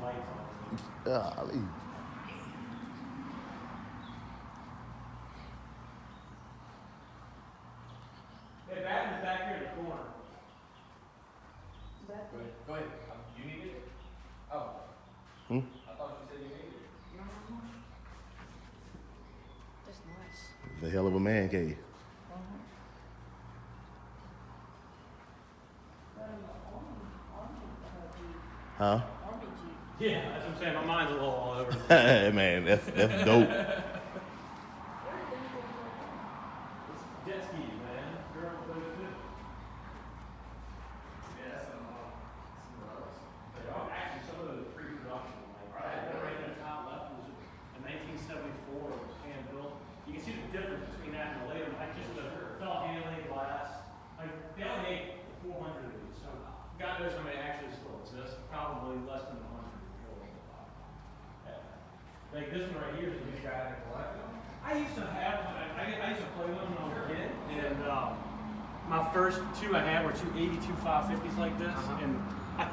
lights on. Golly. Hey, Batman's back here in the corner. Go ahead. You need it? Oh. Hmm? I thought you said you needed it. That's nice. It's a hell of a man cave. Huh? Yeah, that's what I'm saying. My mind's a little all over. Hey, man, that's dope. Jet skis, man. Girl, what is it? Yeah, that's some rows. Actually, some of those are pre-production. Like that right in the top left was a 1974. It was hand built. You can see the difference between that and the later. Like just the it's all hand laid glass. Like they only made 400 of these, so God knows how many actually still exist. Probably less than 100. Like this one right here is a big guy that collected them. I used to have one. I used to play with them when I was a kid, and my first two I had were two 82 550s like this, and I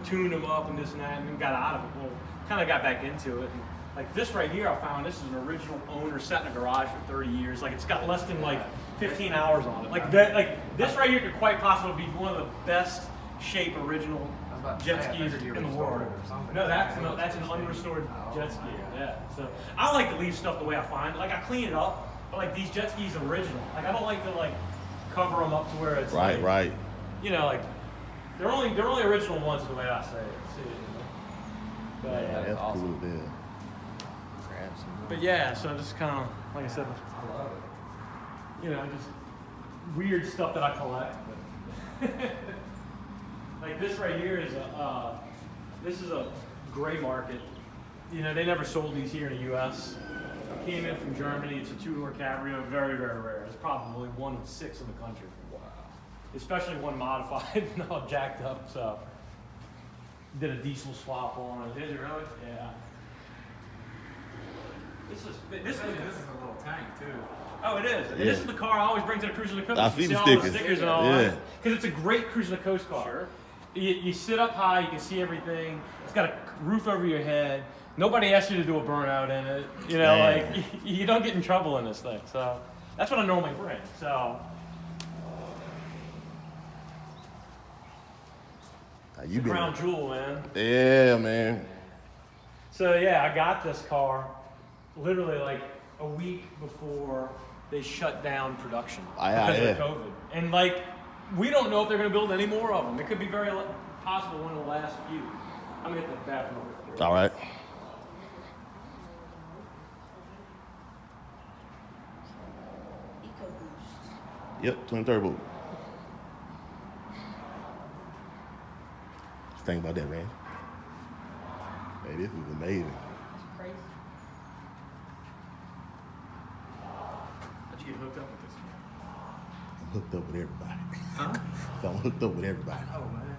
tuned them up and this and that, and then got out of it. Well, kind of got back into it. And, like this right here, I found this is an original owner sat in a garage for 30 years. Like it's got less than like 15 hours on it. Like that, like this right here could quite possibly be one of the best shape original jet skis in the world. No, that's an unrestored jet ski. Yeah. So I like to leave stuff the way I find it. Like I clean it up, but like these jet skis are original. Like I don't like to like cover them up to where it's Right, like, right. You know, like they're only original ones the way I say it. See it, But Yeah, that's awesome. cool, yeah. Grab some. But yeah, so just kind of like I said, I love it. just weird stuff that I collect. But like this right here is this is a gray market. They never sold these here in the U.S. It came in from Germany. It's a two-door Cabrio, very, very rare. It's probably one of 6 in the country. Wow. Especially one modified and all jacked up. So did a diesel swap on it. Is it really? Yeah. This is This is a little tank too. Oh, it is. And Yeah. this is the car I always bring to the Cruising the Coast. I You see the all stickers. stickers and all Yeah. that. Because it's a great Cruising the Coast car. Sure. You sit up high, you can see everything. It's got a roof over your head. Nobody asks you to do a burnout in it. Man. Like you don't get in trouble in this thing. So that's what I normally bring. So You been, crown jewel, man. yeah, man. So yeah, I got this car literally like a week before they shut down production because Yeah. of COVID. And like, we don't know if they're going to build any more of them. It could be very possible one of the last few. I'm going to get the bathroom over there. All right. EcoBoost. Yep, twin turbo. Just think about that, man. Hey, this is amazing. It's crazy. How'd you get hooked up with this? I'm hooked up with everybody. Huh? So I'm hooked up with everybody. Oh man.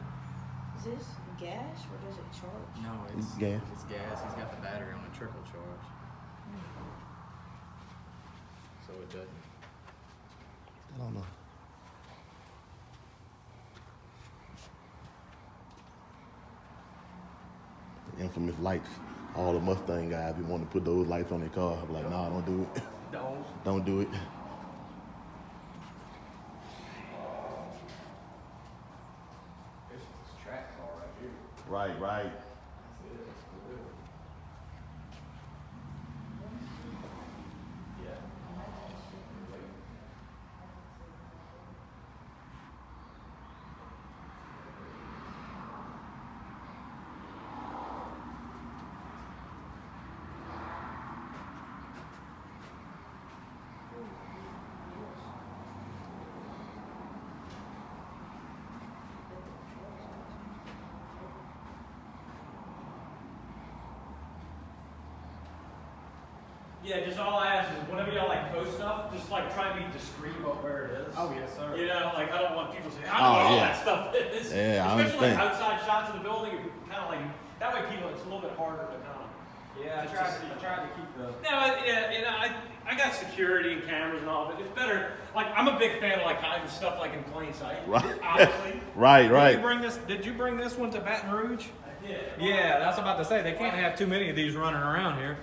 Is this gas or does it charge? No, It's gas. It's gas. He's got the battery on a trickle charge, so it doesn't. I don't know. The infamous lights. All the Mustang guys, we want to put those lights on their car. I'm like, nah, don't do it. Don't. Don't do it. This is a track car right here. Right, right. That's it. Yeah. Yeah, just all I ask is whenever y'all like post stuff, just like try to be discreet about where it is. Oh yes, sir. Like I don't want people to say, I know where all yeah. that stuff is. Yeah, I Especially like understand. outside shots of the building, if you kind of like, that way people, it's a little bit harder to kind of. Yeah, I tried to keep the. No, I I got security and cameras and all, but it's better. Like, I'm a big fan of like hiding stuff like in plain sight. Right. Honestly. Right, Did right. you bring this? Did you bring this one to Baton Rouge? I did. Yeah, that's about to say they can't have too many of these running around here.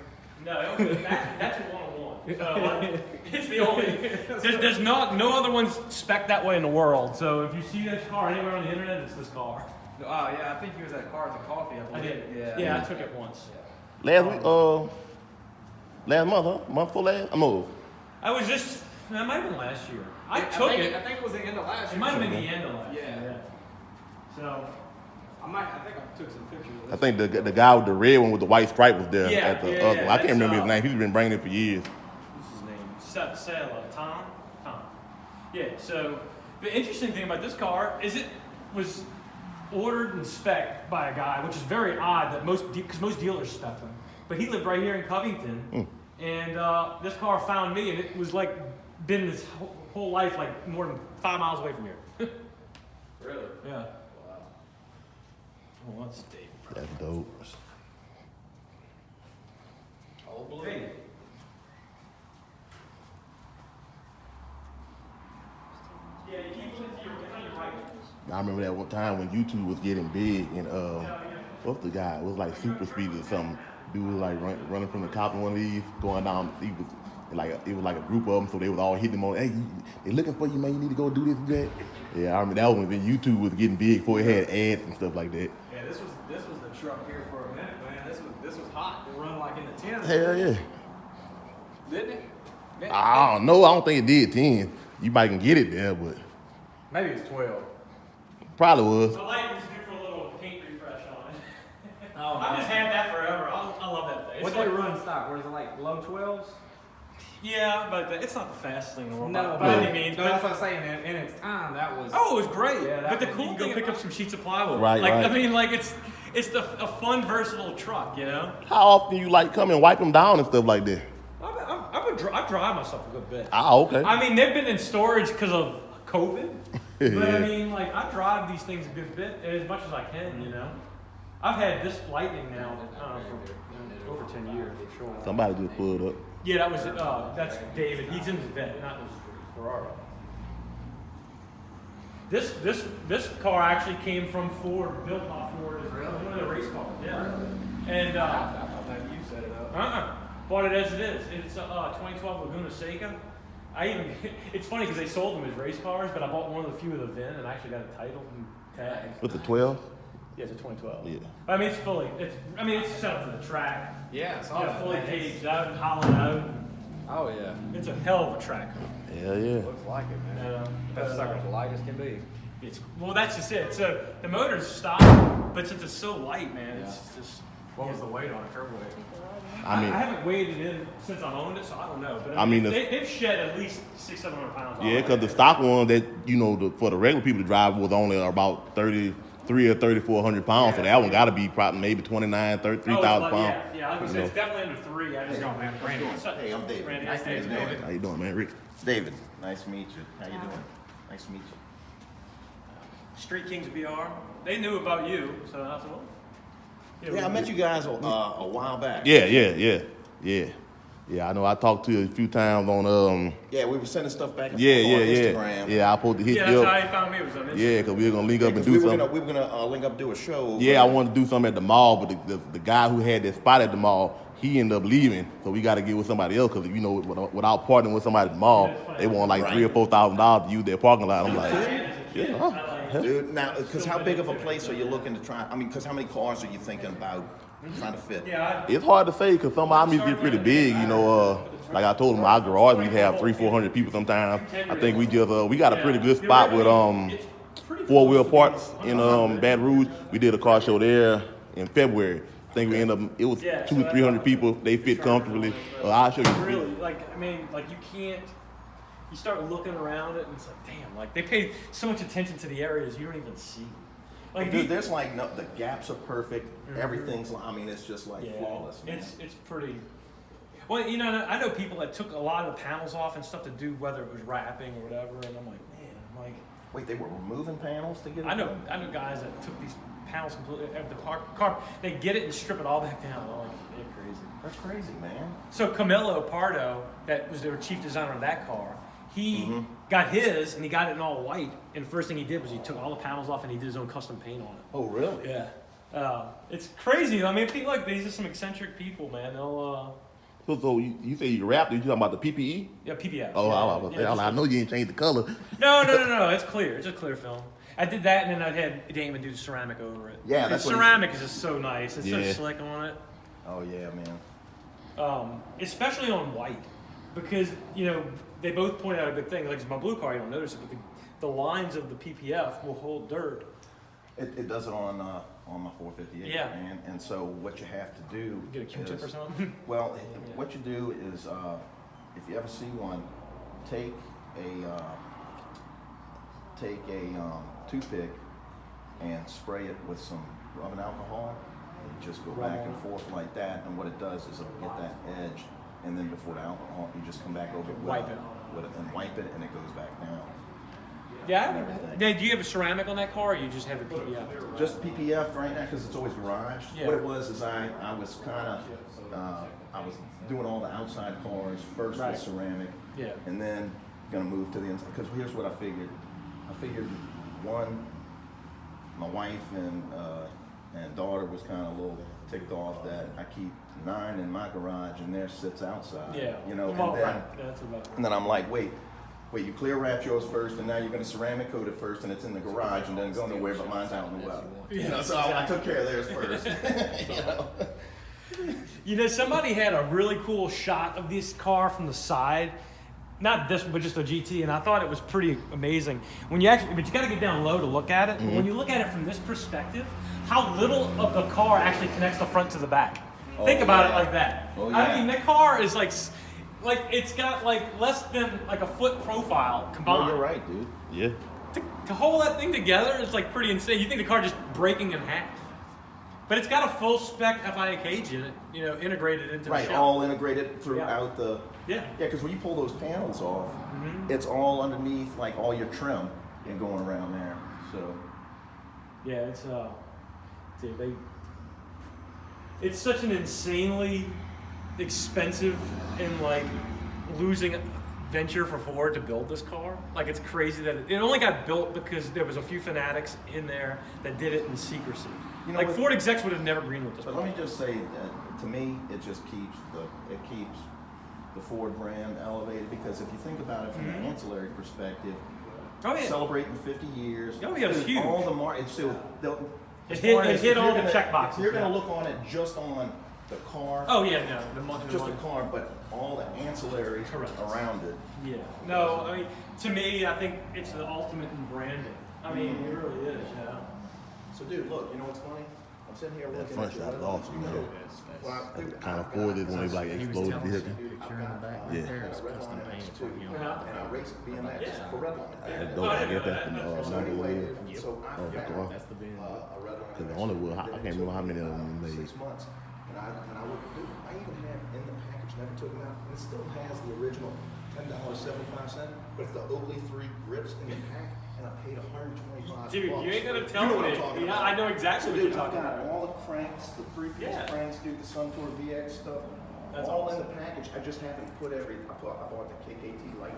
No, that's a one-on-one. So, it's the only. There's no other ones spec that way in the world. So if you see this car anywhere on the internet, it's this car. Oh yeah, I think he was at Cars and Coffee. I did. Yeah. Yeah, I took it once. Last week, last month, huh? Month before last? I'm over. I was just. That might have been last year. I think took it. I think it was the end of last year. It might have been the end of last Yeah. year. So. I think I took some pictures of I this. think the guy with the red one with the white stripe was there Yeah, at the yeah, other yeah, one. I can't that's, remember his name. He's been bringing it for years. What's his name? Sailor. Tom? Yeah, so the interesting thing about this car is it was ordered and spec'd by a guy, which is very odd that because most dealers spec them. But he lived right here in Covington, and this car found me, and it was like been his whole life like more than 5 miles away from here. Really? Yeah. Wow. Oh, that's David. That's dope. Old blue. Hey. Yeah, you keep looking to your right. I remember that one time when YouTube was getting big, and what's the guy? It was like Super Speed or something. Dude was like running from the cop in one of these, going down. He was like it was like a group of them, so they was all hitting him on. Hey, they looking for you, man. You need to go do this, do that. Yeah, I remember that one when YouTube was getting big before it had ads and stuff like that. Yeah, this was the truck here for a minute, man. This was hot. It run like in the 10s. Hell yeah. Didn't it? I don't know. I don't think it did 10. You might can get it there, but Maybe it's 12. probably was. The light was due for a little paint refresh on it. Oh, I've just had that forever. I love that thing. What It's they like- run stock? Where is it like low 12s? Yeah, but it's not the fastest thing in the world. No, by any means. No, But, that's what I'm saying. In its time, that was. oh, it was great. Yeah, that but the one, cool you can thing, go pick pick up some sheets of plywood. Right, like, right. I mean, like it's a fun, versatile truck, you know. How often you like come and wipe them down and stuff like that? I drive myself a good bit. Ah, okay. I mean, they've been in storage because of COVID. But I Yeah. mean, like, I drive these things a good bit, as much as I can, you know. I've had this Lightning now for over 10 years, for sure. Somebody just pulled up. Yeah, that's David. He's in his vet, not his Ferrari. This car actually came from Ford, built by Ford. It's one of the race cars. Yeah. And I thought maybe you set it up. bought it as it is. It's a 2012 Laguna Seca. It's funny because they sold them as race cars, but I bought one of the few of the VIN and actually got a title and tag. With the 12? Yeah, it's a 2012. Yeah. I mean, it's set up for the track. Yeah, it's Yeah, fully caged out, hollowed out. Oh yeah. It's a hell of a track. Hell yeah. Looks like it, man. Yeah. That sucker's light as can be. Well, that's just it. So the motor's stock, but since it's so light, man, it's just. What was the weight on it? Curb weight? I mean, I haven't weighed it in since I've owned it, so I don't know. But I mean, they've shed at least 600-700 pounds. yeah, because the stock one that, you know, for the regular people to drive was only about 33 or 3,400 pounds. So that one got to be probably maybe 29, 33,000 pounds. Yeah, I was gonna say it's definitely under 3. I just Go, man. Brandon. Hey, I'm David. Randy, Nice to meet you, David. How you doing, man, Rick? David, nice to meet you. How you doing? Nice to meet you. Street Kings BR. They knew about you, so I said, well. Yeah, I met you guys a while back. Yeah, I know. I talked to you a few times on Yeah, we were sending stuff back and yeah, forth on yeah. Instagram. Yeah, I supposed to hit Yeah, you that's how up. you found me. Was on Instagram. Yeah, because we were gonna link up and 'Cause do we were something. gonna link up, do a show. Yeah, I wanted to do something at the mall, but the guy who had that spot at the mall, he ended up leaving. So we got to get with somebody else because, you know, without partnering with somebody at the mall, they want like $3,000 or $4,000 to use their parking lot. I'm like, yeah, huh? Dude, now, because how big of a place are you looking to try? I mean, because how many cars are you thinking about trying to fit? Yeah, It's hard to say because some of our meets get pretty big, you know. Like I told him, our garage we have 300-400 people sometimes. I think we got a pretty good spot with 4-wheel parts in Baton Rouge. We did a car show there in February. I think we ended up, it was 200-300 people. They fit comfortably. I'll show you. really, like, I mean, like, you can't, you start looking around it and it's like, damn, like, they pay so much attention to the areas you don't even see. Like, Dude, there's like, no, the gaps are perfect. Everything's, I mean, it's just like flawless, man. it's pretty. Well, you know, I know people that took a lot of the panels off and stuff to do whether it was wrapping or whatever, and I'm like, man, Wait, they were removing panels to get it I know done? guys that took these panels completely. The car, they get it and strip it all back down. Oh, they're crazy. That's crazy, man. So Camilo Pardo, that was their chief designer of that car, he got his and he got it in all white. And the first thing he did was he took all the panels off and he did his own custom paint on it. Oh, really? Yeah. It's crazy. I mean, people like these are some eccentric people, man. They'll So you say you wrapped it, you talking about the PPE? yeah, PPF. Oh, yeah, I know you ain't changed the color. No. It's clear. It's a clear film. I did that, and then I had Damon do the ceramic over it. Yeah, And that's what he- ceramic is just so nice. It's so Yeah. slick on it. Oh, yeah, man. Especially on white, because they both point out a good thing. Like it's my blue car, you don't notice it, but the lines of the PPF will hold dirt. It does it on my 458, Yeah. man. And so what you have to do Get a Q-tip is, or something. well, what you do is, if you ever see one, take a toothpick and spray it with some rubbing alcohol. And you just go back and forth like that, and what it does is it'll get that edge, and then before the alcohol, you just come back over it, Wipe it. and wipe it, and it goes back down. Yeah. everything. Now, do you have a ceramic on that car, or you just have the PPF? Just PPF right now because it's always garage. Yeah. What it was is I was kind of I was doing all the outside cars first Right. with ceramic, Yeah. and then gonna move to the inside. Because here's what I figured. I figured one, my wife and daughter was kind of a little ticked off that I keep 9 in my garage and theirs sits outside. Yeah. You know, Well, and then right. That's about and then I'm like, wait, you clear wrap yours first, and now you're gonna ceramic coat it first, and it's in the garage, and doesn't go nowhere, but mine's out in the well. You know, so I took care of theirs first. You know? Somebody had a really cool shot of this car from the side. Not this one, but just a GT, and I thought it was pretty amazing. But you got to get down low to look at it. But when you look at it from this perspective, how little of the car actually connects the front to the back. Think about it like that. Oh, I yeah. mean, the car is like it's got like less than like a foot profile combined. No, you're right, dude. Yeah. To hold that thing together is like pretty insane. You think the car just breaking in half. But it's got a full spec FIA cage in it, integrated into the Right, shell. all integrated throughout the. Yeah. Yeah, because when you pull those panels off, it's all underneath, like all your trim and going around there. So. Yeah, it's such an insanely expensive and like losing venture for Ford to build this car. Like it's crazy that it only got built because there was a few fanatics in there that did it in secrecy. You know like what- Ford execs would have never greenlit this. But let me just say that to me, it just keeps the Ford brand elevated because if you think about it from an ancillary perspective, Oh yeah. celebrating 50 years. Oh, yeah, it's huge. All the markets. So It hit all the check boxes, If you're yeah. going to look on it just on the car, Oh yeah, no, just the car, but all the ancillaries Correct. around it. Yeah. No, I mean, to me, I think it's the ultimate in branding. I mean, it really is. Yeah. So, dude, look, you know what's funny? I'm sitting here That looking front at shot is awesome, you know. I dude, kind of afforded when they like exploded the vehicle. Yeah. and I raced BMX for Redline. That's dope. I guess that's the So number anyway, one. dude, so I Oh, found wow. a Redline. Because the only one, I can't remember how many of them they made. 6 months, and I would do. I even have in the package, never took them out, and it still has the original $10.75, but it's the Oakley 3 grips in the pack, and I paid $125. Dude, you ain't gonna tell You know what me. I'm talking Yeah, about. I know exactly what Dude, you're talking I've got about. all the cranks, the 3-piece Yeah. cranks, dude, the Suntour VX stuff, That's all awesome. in the package. I just haven't put I bought the KKT light.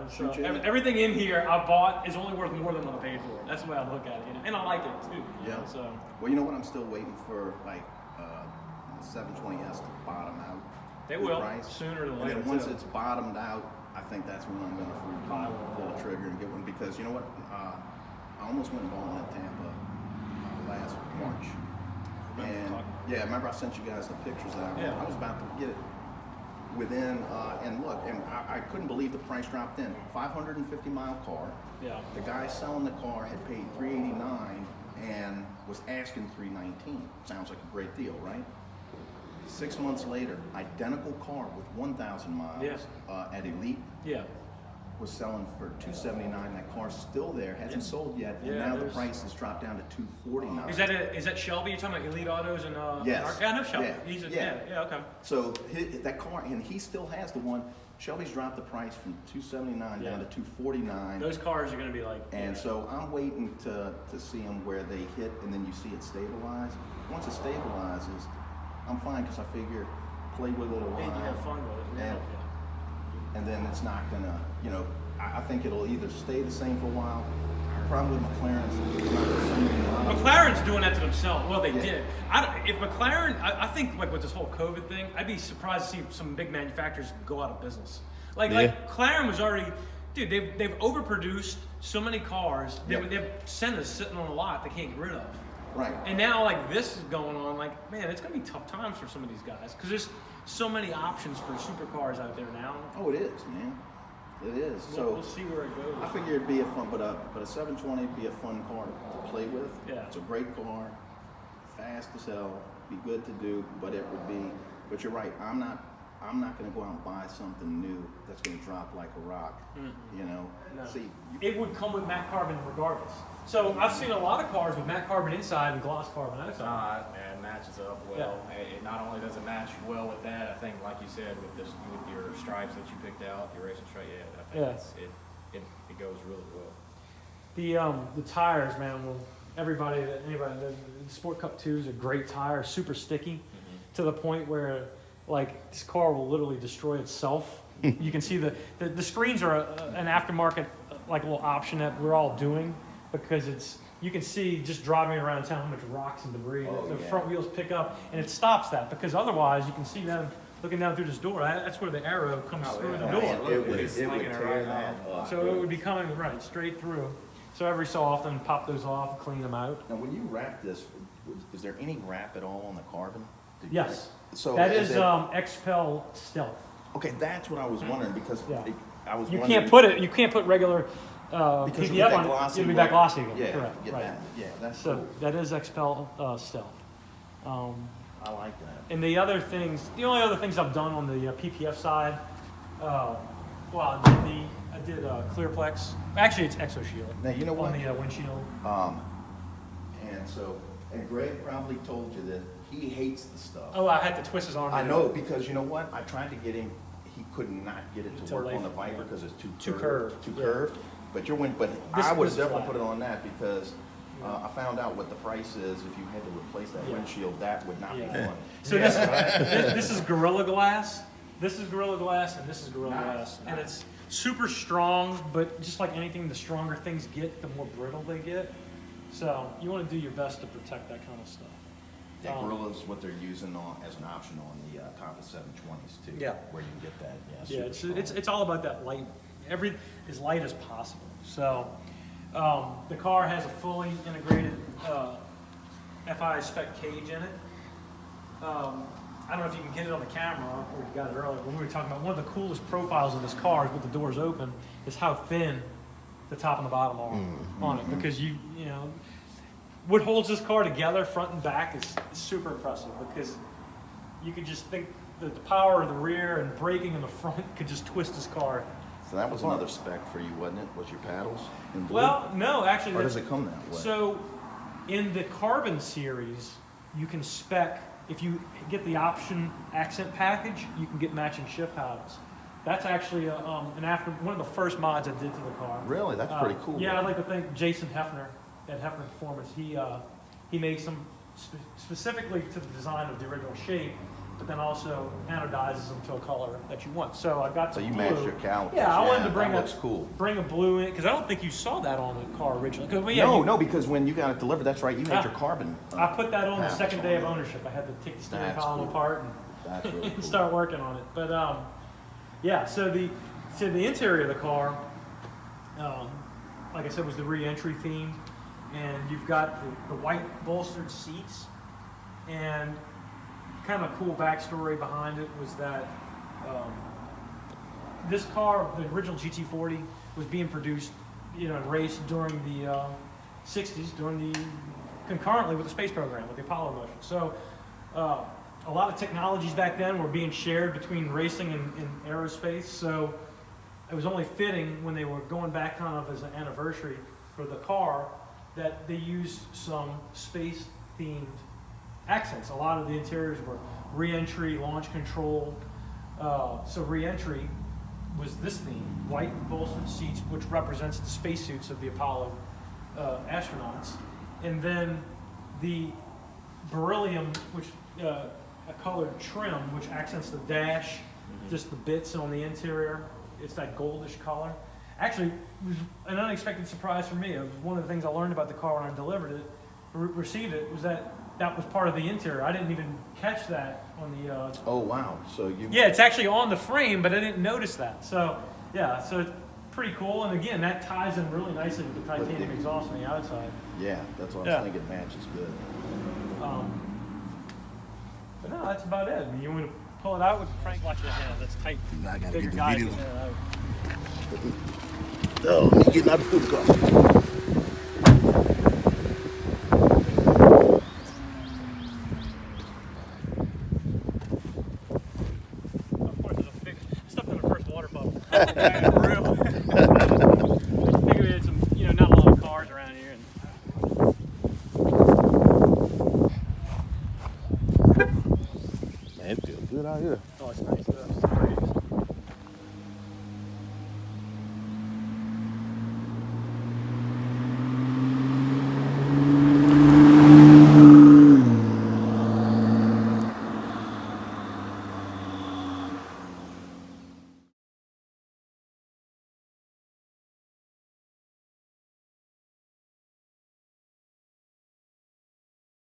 So Shoot you. everything in here I bought is only worth more than what I paid for. That's the way I look at it, and I like it too. Yeah. So Well, you know what? I'm still waiting for like the 720S to bottom out. they the will price. sooner than And later. then once too. it's bottomed out, I think that's when I'm gonna Buy freaking one. pull the trigger and get one because you know what? I almost went and bought one in Tampa last March. And yeah, remember I sent you guys the pictures that Yeah. I was about to get it within and look, and I couldn't believe the price dropped in. 550-mile car. Yeah. The guy selling the car had paid $389 and was asking $319. Sounds like a great deal, right? 6 months later, identical car with 1,000 miles Yeah. at Elite Yeah. was selling for $279. That car's still there, hasn't sold yet, and Yeah, now the there's- price has dropped down to $249. Is that Shelby? You're talking about Elite Autos and Yes. Yeah, I know Shelby. Yeah. He's Yeah. yeah. Okay. So that car, and he still has the one Shelby's dropped the price from $279 down Yeah. to $249. Those cars are going to be like. And so I'm waiting to see them where they hit, and then you see it stabilize. Once it stabilizes, I'm fine because I figure play with it a And you have while, fun with it. And- Yeah. and then it's not gonna, I think it'll either stay the same for a while. Problem with McLaren's, they're not assuming a lot of- McLaren's doing that to themselves. Well, they Yeah. did. If McLaren, I think like with this whole COVID thing, I'd be surprised to see some big manufacturers go out of business. Like McLaren was already, dude. They've overproduced so many cars. They have Senna's sitting on a lot they can't get rid of. Right. And now like this is going on. Like man, it's gonna be tough times for some of these guys because there's so many options for supercars out there now. Oh, it is, man. It is. We'll see where it goes. I figure it'd be a fun, but a 720 would be a fun car to play with. Yeah. It's a great car, fast as hell, be good to do, but it would be. But you're right. I'm not going to go out and buy something new that's going to drop like a rock. No. See, It would come with matte carbon regardless. So I've seen a lot of cars with matte carbon inside and gloss carbon outside. And matches up well. It not only does it match well with that, I think, like you said, with your stripes that you picked out, your racing stripe, I think it goes really well. The tires, man. Well, anybody, the Sport Cup 2 is a great tire, super sticky, to the point where like this car will literally destroy itself. You can see the screens are an aftermarket like a little option that we're all doing because you can see just driving around town how much rocks and debris the front wheels pick up, and it stops that because otherwise you can see them looking down through this door. That's where the arrow comes through the door. it would tear that up. So it would be coming right straight through. So every so often, pop those off, clean them out. Now, when you wrap this, is there any wrap at all on the carbon? Yes. So That is is it- XPEL Stealth. Okay, that's what I was wondering because Yeah. I was You wondering. can't put it. You can't put regular because PPF you get that on it. glossy It'll be look. that glossy again. Yeah, Correct. get right. that. Yeah, that's So cool. that is XPEL Stealth. I like that. And the other things, the only other things I've done on the PPF side, well, I did Clearplex. Actually, it's ExoShield. Now you know what? On the windshield. And Greg probably told you that he hates the stuff. Oh, I had to twist his arm. I know because you know what? I tried to get him. He could not get it to To work lay- on the Viper because it's Too curved. Too Yeah. curved. But This I would was definitely flat. put it on that because I found out what the price is if you had to replace that Yeah. windshield. That would not be Yeah. fun. So this is Gorilla Glass. This is Gorilla Glass, and this is Gorilla Nice, Glass, and nice. it's super strong. But just like anything, the stronger things get, the more brittle they get. So you want to do your best to protect that kind of stuff. That Gorilla's what they're using as an option on the top of 720s too. Yeah. Where you can get that. Yeah. Yeah, super strong. it's all about that light, as light as possible. So the car has a fully integrated FI spec cage in it. I don't know if you can get it on the camera or you got it earlier. When we were talking about one of the coolest profiles of this car is with the doors open is how thin the top and the bottom are on it, because you know what holds this car together front and back is super impressive, because you could just think that the power of the rear and braking in the front could just twist this car. So that was another spec for you, wasn't it? Was your paddles in blue? Well, no, actually. Or does it come that way? So, in the Carbon series, you can spec, if you get the option accent package, you can get matching shift paddles. That's actually one of the first mods I did to the car. Really? That's pretty cool. Yeah, I'd like to thank Jason Hefner at Hefner Performance. He makes them specifically to the design of the original shape, but then also anodizes them to a color that you want. So I got So the you blue. matched your calipers. Yeah, I wanted to that looks cool. bring a blue in, because I don't think you saw that on the car originally. 'Cause, well, No, because when you got it delivered, that's right, you had your carbon. I put that on the paddles second day of on it. ownership. I had to take the steering That's column cool. apart That's really and cool. start working on it. But yeah, so the interior of the car, like I said, was the re-entry themed, and you've got the white bolstered seats, and kind of a cool backstory behind it was that this car, the original GT40, was being produced, and raced during the 60s, concurrently with the space program, with the Apollo mission. So a lot of technologies back then were being shared between racing and aerospace. So it was only fitting when they were going back kind of as an anniversary for the car that they used some space-themed accents. A lot of the interiors were re-entry, launch control. So re-entry was this theme: white bolstered seats, which represents the spacesuits of the Apollo astronauts, and then the beryllium, which a colored trim, which accents the dash, just the bits on the interior. It's that goldish color. Actually, it was an unexpected surprise for me. It was one of the things I learned about the car when I delivered it, received it, was that was part of the interior. I didn't even catch that on the. Oh wow! So you. Yeah, it's actually on the frame, but I didn't notice that. So yeah, so it's pretty cool. And again, that ties in really nicely with the titanium exhaust on the outside. Yeah, that's what I was thinking. Matches good. But no, that's about it. I mean, you want to pull it out with Frank? Watch your hand. That's tight. I gotta Bigger get the guy video. can get it out. Oh, me getting out the food car. Of course, there's a big stuff in the first water bottle. For real.